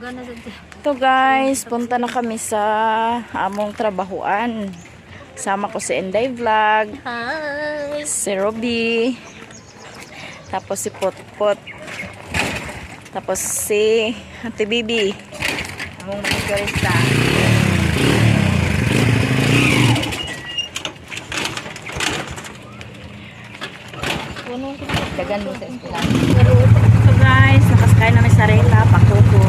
Ito guys, punta na kami sa among trabahuan. Sama ko si Inday Vlog, Hi! si Robby, tapos si Potpot, tapos si Ate Bibi, among manicurista. Dagan mo sa eskwela. So guys, nakasakay namin sa rela, pakuko.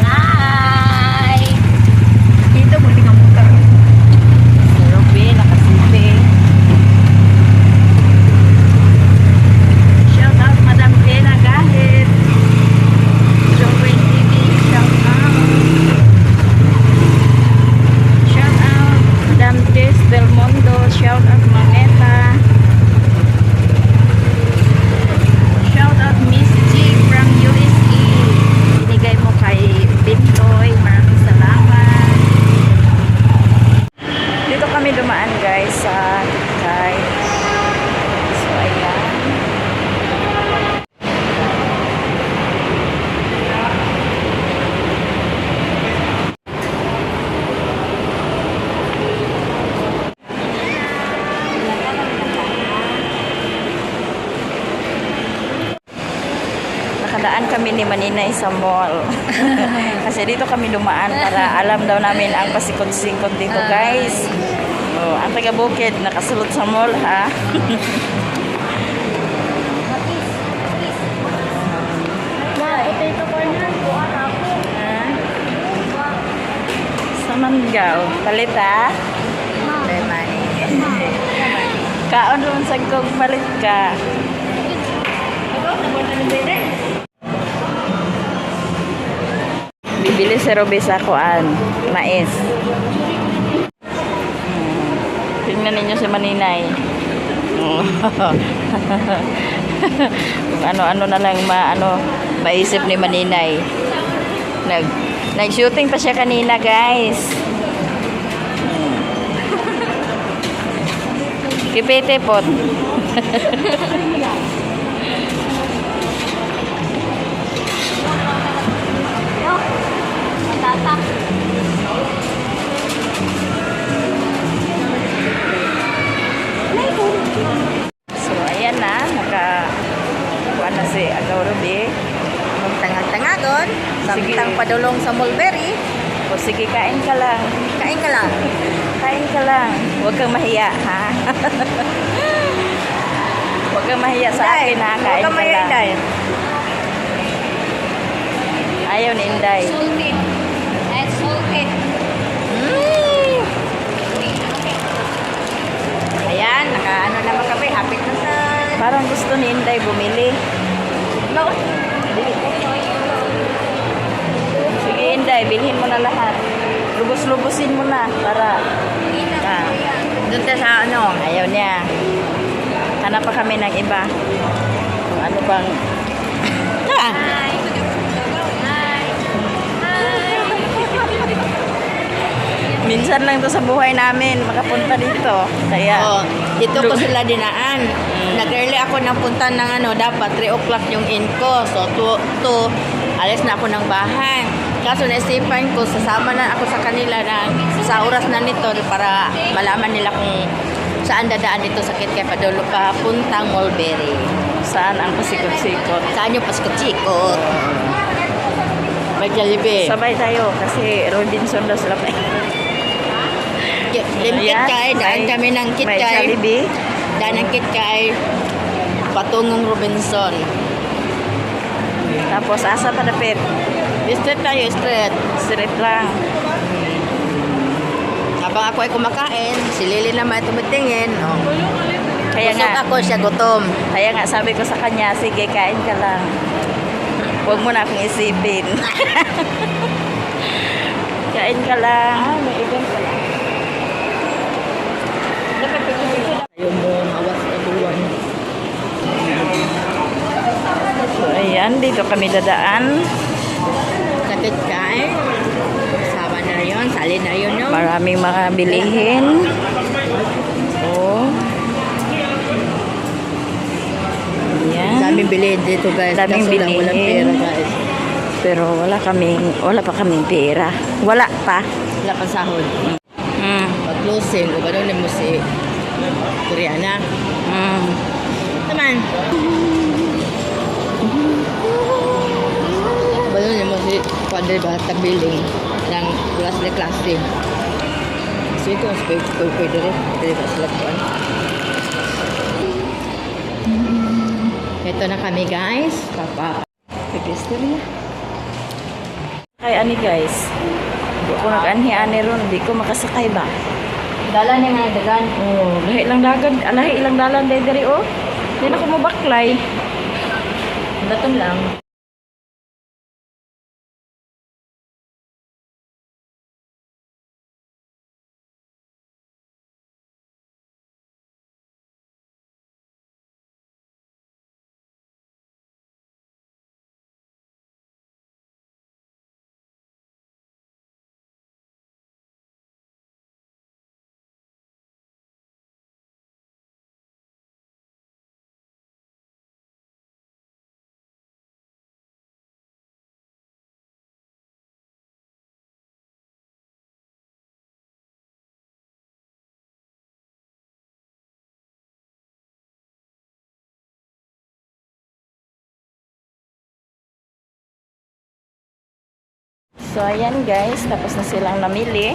Hi! Dito mo di ka muka. Si Robby, nakasipi. Shout out Madam Kena Gahit. Joey TV, shout out. Shout out Madam Tess Del Mundo, shout out Maneta. Shout out Miss G from USA. Binigay mo kay Bintoy. Maraming salamat. Dito kami dumaan guys sa Kay. So ayan. Nakadaan kami ni Maninay sa mall. Kasi dito kami dumaan para alam daw namin ang pasikot-sikot dito guys. Oh, ang taga Bukid nakasulot sa mall ha. Potato corner. Buwan ako. Sa Mangaw. Palit ha. Kaon ron sa kong palit ka. Bibili si Robby sa kuan, mais. Tingnan ninyo si Maninay. Oh. Kung ano-ano na lang maisip ni Maninay. Nag-shooting pa siya kanina, guys. Kipete pot. Tatak. So, ayan na. Nakakuha na si Robby. Tangag-tangagon. Sige. Samtang padulong sa mulberry. O sige, kain ka lang. Kain ka lang. Kain ka lang. Huwag kang mahiya, ha? Huwag kang mahiya sa akin, ha? Kain ka lang. Inday. Ayaw ni Inday. Salted. And salted. Ayan, nakaano naman kami. Hapit na sa... Parang gusto ni Inday bumili. No. Sige, Inday, bilhin mo na lahat. Lubos-lubusin mo na para... Doon tayo sa ano. Ayaw niya. Hanap pa kami ng iba. Kung ano bang... Hi. Minsan lang to sa buhay namin makapunta dito. Kaya... Oh, dito ko sila dinaan. Nag-early ako ng punta ng dapat 3 o'clock yung in ko. So, 2, alis na ako ng bahay. Kaso naisipan ko, sasama na ako sa kanila na sa oras na nito para malaman nila kung saan dadaan dito sa Kitkay Padulo papuntang Mulberry. Saan ang pasikot-sikot? Saan yung paskot-sikot? May Jollibee. Sabay tayo kasi Robinson daw sila pa. Then Kitkay, daan kami ng May Kitkay. Jollibee. Daan ng Kitkay, patungong Robinson. Tapos asa pa dapit? Straight tayo, straight. Straight lang. Habang ako ay kumakain, si Lily naman ay tumitingin. Oh. Kaya Busog nga, ako, siya gutom. kaya nga sabi ko sa kanya, sige kain ka lang. Huwag mo na akong isipin. Kain ka lang. May event pala. Ayaw mo, awas na buwan. So, ayan, dito kami dadaan. Sa Kitkay, sama na yun, sali na yun. No? Maraming mga bilihin. Oh. Ayan. Daming bilhin dito guys. Daming Kaso lang walang bilihin. pera guys. Pero wala pa kaming pera. Wala pa. Wala pang sahod. Mm. Pag-closing, o ba mo si Koreana? Mm. Taman. Ba mo si Padre ba tagbiling ng klase. So ito, pwede rin. Pwede ba sila kuan? Ito na kami guys. Papa. Pag-istorya. Ay, ani guys. Di ko nag-anhi-ani ron. Di ko makasakay ba? Dala niya nga dagan. Oh, lahi ilang dalan dari oh. Di na ko mabaklay. Daton lang. So, ayan guys. Tapos na silang namili.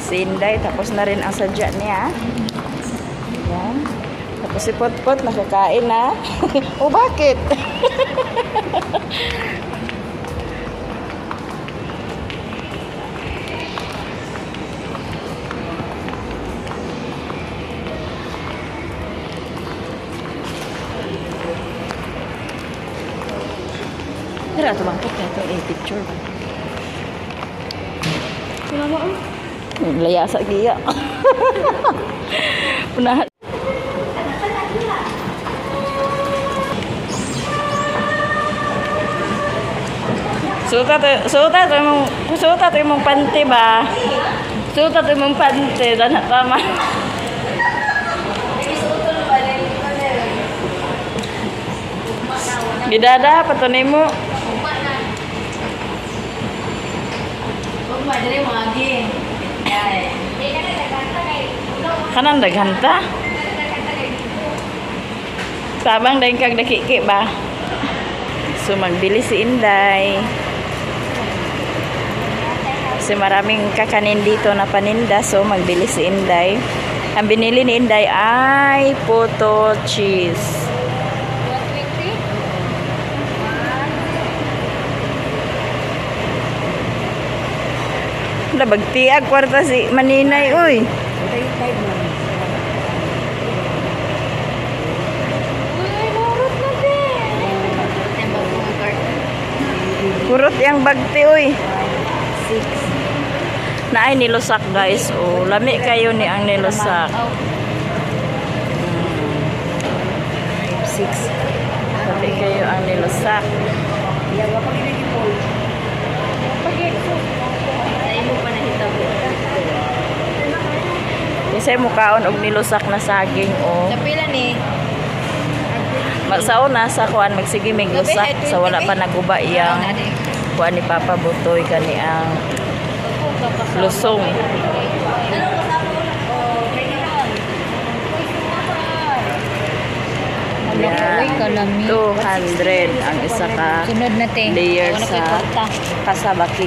Si Inday, tapos na rin ang sadya niya. Ayan. Tapos si Potpot, nakakain na. O, bakit? Tara, tumangkot na ito. Picture. Laya sa giya. Punahan. Suta to imong panty ba? Suta to imong panty, dana tama. Gidada patunay mo. Madre mo agi. Kanang daghanta. Sabang dahil kag dakiki ba? So magbili si Inday. Kasi maraming kakanin dito na paninda. So magbili si Inday. Ang binili ni Inday ay puto cheese. Bagtiag kwarta si Maninay uy. Kurot yang bagti uy. 6. Naay nilusak guys. Oh, lami kayo ni ang nilusak. 6. Lami kayo ang nilusak. Isay mukaon og nilusak na saging o. Napila ni. Magsaon na sa kuan magsige mig lusak sa wala pa naguba iyang kuan ni Papa Butoy kani ang lusong. Yeah. 200 ang isa ka Sunod na te. layer sa kasabaki.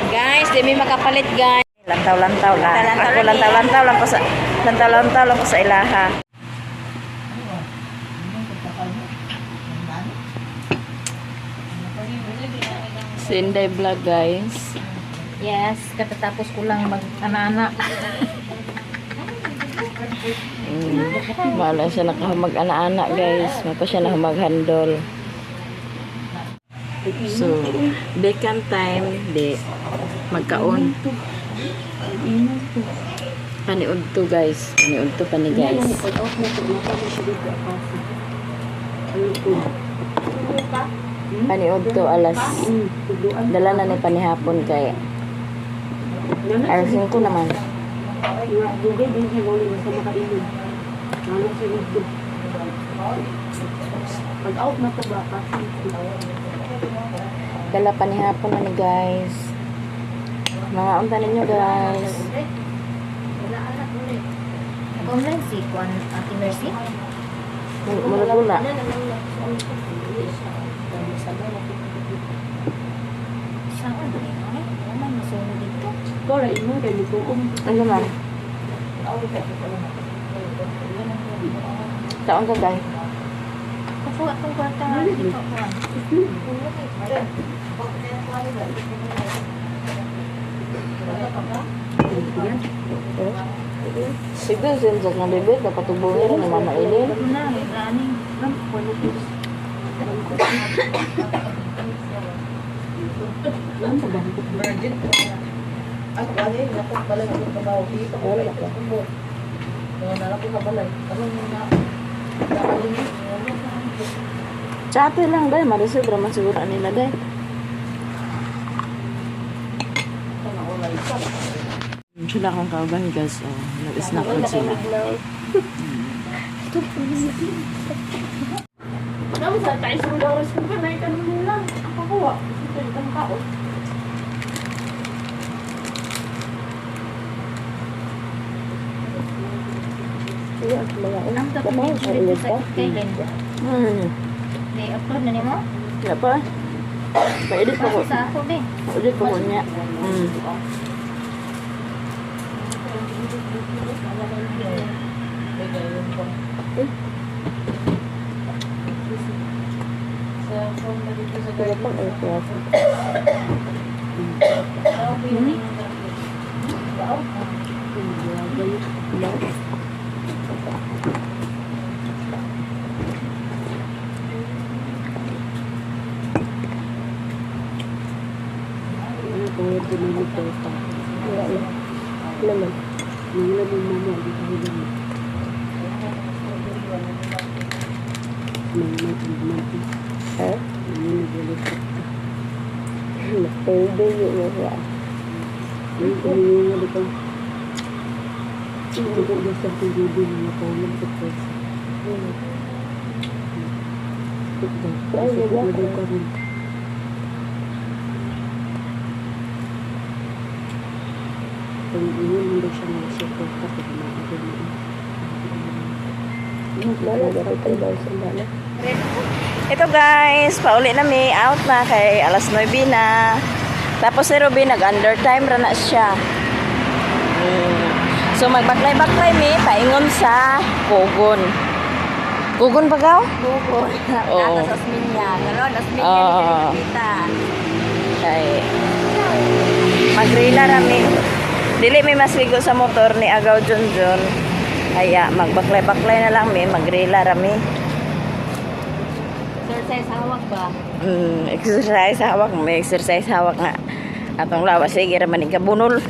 Guys, di mi makapalit guys. Lantaw-lantaw lang. Ako lantaw-lantaw lang ko sa ilaha. Sinday vlog guys. Yes, katatapos ko lang mag-anak. Wala siya nakahamag ana-ana guys. Mapa siya na humag-handle. So, vacant time, di magkaon. Paniud to guys. Paniud to pani guys. Paniud to alas. Dala na ni panihapon kay alas 5 naman. Nag-out na to ba? Dala pa ni hapon na ni guys. Mga unta ninyo guys. Online si Kwan Ate Mercy. Mula-mula. Saan ba yun? Ano masunod dito? Ano man? Taon ka guys. Ako atong kwarta nga dito. Siguro sinjak na bibig, napatubungin ni Mama Eileen. Chate lang dahil, marisod raman siguro nila dahil. Sila kong kauban guys, oh, nag-snack lang sila. Naman sa tayo sa mga oras ko pa na itanong nila. Ako kuha. Ito yung tao. Ang tapos dito sa kailan. I-upload na niyo mo? Wala pa. Pa-edit pa ko. Sa ako din. Edit pa ko niya. Wala pang aircraft. Pwede yun ya. Ito guys, pauli na mi, out na kay alas 9 na. Tapos si Ruby nag-undertime ra na siya. So magbaklay-baklay mi, paingon sa Kugon. Kugon ba gaw? Buko. Oo. Nasa Asminya. Karon Asminya ni kita. Kay magrila rami. Dili may masligo sa motor ni Agaw Junjun. Kaya magbaklay-baklay na lang mi, magrila rami. Exercise hawak ba? Exercise hawak, may exercise hawak nga. Atong lawas sige ra man ikabunol.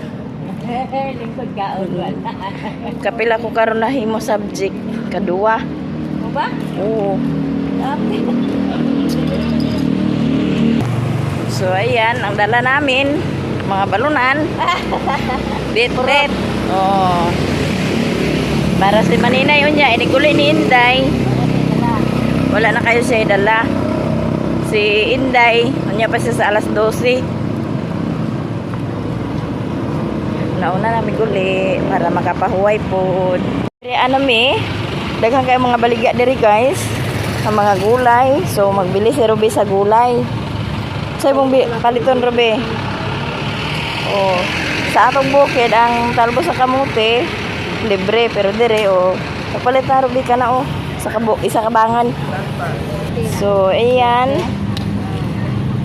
Lingkod ka o Kapila ko karon na himo subject kadua. Mo ba? Oo. Okay. So ayan, ang dala namin mga balunan. Bit-bit. Oh. Para si Maninay unya iniguli ni Inday. Wala na kayo siya dala. Si Inday, unya pa siya sa alas 12. Nauna namin guli para makapahuway po. Ano mi? Daghang kayo mga baligya diri guys. Ang mga gulay. So magbili si Ruby sa gulay. Sa ibong paliton Ruby. Oh, sa atong bukid ang talbos sa kamote libre pero dire oh. Kapalit na Ruby ka na oh sa isa kabangan. So ayan.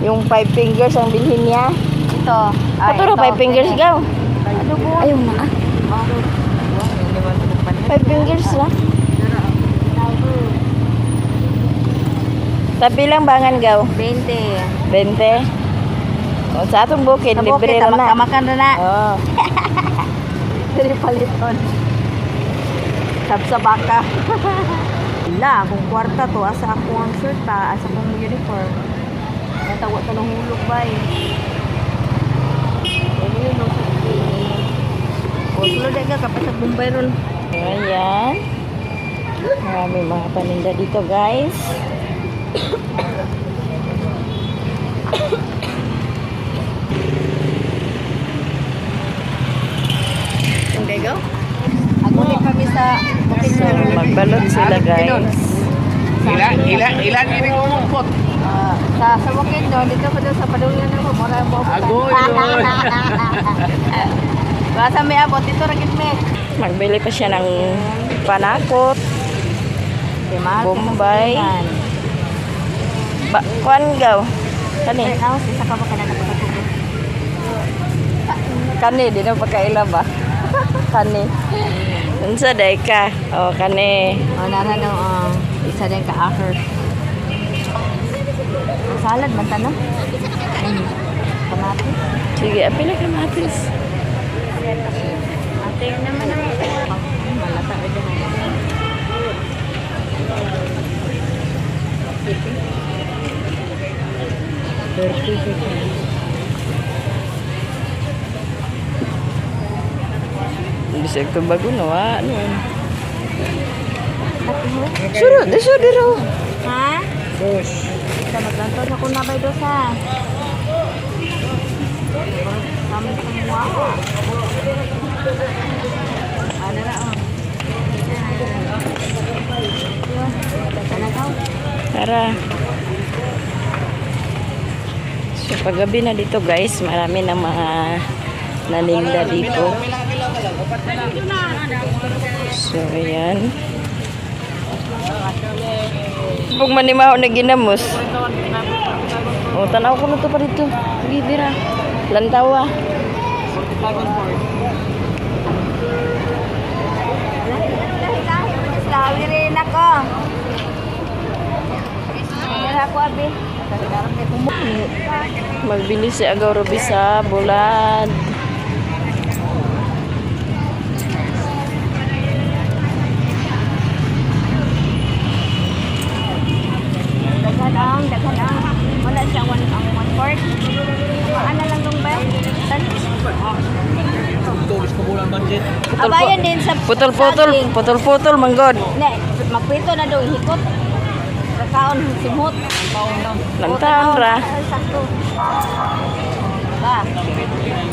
Yung 5 fingers ang bilhin niya. Ito. Paturo 5 fingers gaw. Ano po? Ayaw na ah. 5 fingers na. Tabi lang bangan gaw. 20. 20. O, sa atong bukid, libre na na. Makan na na. Oo. Dari paliton. Sab sa baka. Wala, kung kwarta to, asa ako ang shirt ta, asa akong uniform. Natawa ta ng hulog ba eh. O, sulod ka kapasag Bombay ron. Ayan. Marami mga paninda dito guys. Okay, go. Ako ulit kami sa So, magbalot sila guys. Ilan ini ngomong sa bukid no, dito ko doon sa padulan ako, mura mo. Agoy. Basta may abot dito ragit me. Magbili pa siya ng panakot. Bombay. Kuan gaw. Kani. Isa ka ba kanang pagkatubo? Kani, di na pagkaila ba? Kani. Unsa day ka? Oh, kani. Oh, nara no, isa din ka offer. Salad man ta no? Kamatis. Sige, apila ka matis. Ate naman ang malata ka dyan. Bisag to bago no, ano. Suro, diro. Ha? Dos. Sa maglantos ako na bay dosa. Kami semua. Ada na oh. Sana kau. Tara. So, paggabi na dito guys, marami na mga naninda dito. So, ayan. Pag manimaho na ginamos. O, tanaw ko na to pa dito. Sige, dira. Lantawa. Slawi rin ako. Meron ako abi. Magbili si Agaw Ruby sa bulad. Daghan ang. Wala siya one quart. Ano lang dong ba? Tulis ko bulan budget. Abayan din sa saging. Putol-putol, manggod. Ne, magpito na daw hikot. Kakaon simot. Lantaon ra. Sakto. Ba,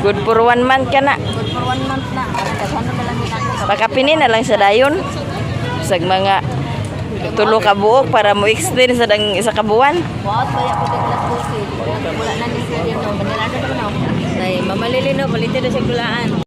Good for 1 month ka na. good for 1 month na. Daghan na lang ginagawa. Pakapinin na lang sa dayon. Sag mga tulo ka buok para mo extend sa dang isa ka buwan. Wow, kaya ko tiglas ko si. Wala na ni siya no. Manilado na no. Nay, mamalili no, palitin na siya gulaan.